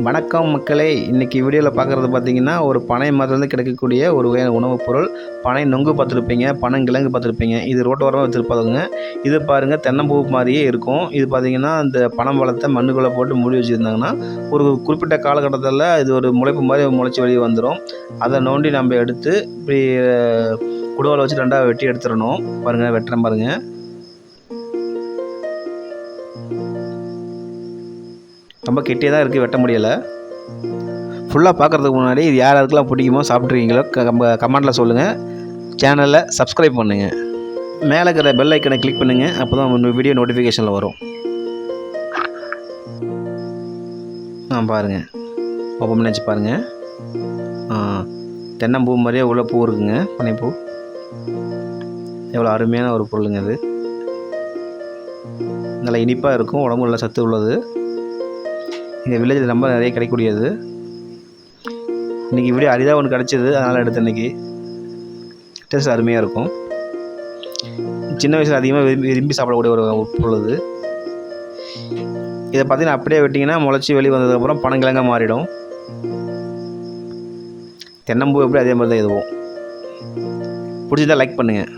வணக்கம் மக்களே, இன்றைக்கி வீடியோவில் பார்க்குறது பார்த்திங்கன்னா ஒரு பனை மரத்துலேருந்து கிடைக்கக்கூடிய ஒரு வகையான உணவுப் பொருள். பனை நொங்கு பார்த்துருப்பீங்க, பனங்கிழங்கு பார்த்துருப்பீங்க. இது ரோட்டோரமாக வச்சுருப்பாங்க. இது பாருங்கள், தென்னம்பூ மாதிரியே இருக்கும். இது பார்த்திங்கன்னா இந்த பனம் பழத்தை மண்ணுக்குள்ளே போட்டு மூடி வச்சுருந்தாங்கன்னா ஒரு குறிப்பிட்ட காலகட்டத்தில் இது ஒரு முளைப்பு மாதிரி முளைச்சி வெளியே வந்துடும். அதை நோண்டி நம்ம எடுத்து இப்படி குடுவால் வச்சு ரெண்டாக வெட்டி எடுத்துடணும். பாருங்கள், வெட்டுறேன் பாருங்கள். ரொம்ப கெட்டியாக தான் இருக்குது, வெட்ட முடியலை. ஃபுல்லாக பார்க்குறதுக்கு முன்னாடி இது யார் யாருக்கெல்லாம் பிடிக்குமோ சாப்பிட்ருக்கீங்களோ கமெண்டில் சொல்லுங்கள். சேனலை சப்ஸ்கிரைப் பண்ணுங்கள். மேலே இருக்கிற பெல் ஐக்கனை கிளிக் பண்ணுங்கள். அப்போ தான் வீடியோ நோட்டிஃபிகேஷனில் வரும். பாருங்கள், ஓப்பன் பண்ணி வச்சு பாருங்கள். தென்னம்பூ மாதிரியே உள்ள பூ இருக்குங்க, பனைப்பூ. எவ்வளோ அருமையான ஒரு பொருளுங்க அது. நல்லா இனிப்பாக இருக்கும், உடம்பு நல்லா சத்து உள்ளது. எங்கள் வில்லேஜில் ரொம்ப நிறைய கிடைக்கக்கூடியது. இன்றைக்கி வீடியோ அரிதாக ஒன்று கிடச்சிது, அதனால் எடுத்து இன்றைக்கி டேஸ்ட் அருமையாக இருக்கும். சின்ன வயசில் அதிகமாக விரும்பி சாப்பிடக்கூடிய ஒரு பொருள் இது. இதை பார்த்தீங்கன்னா அப்படியே வெட்டிங்கன்னா முளைச்சி வெளியே வந்ததுக்கப்புறம் பனங்கிழங்காக மாறிடும். தென்னம்பூ எப்படி அதே மாதிரி தான் இதுவும். பிடிச்சதா லைக் பண்ணுங்கள்.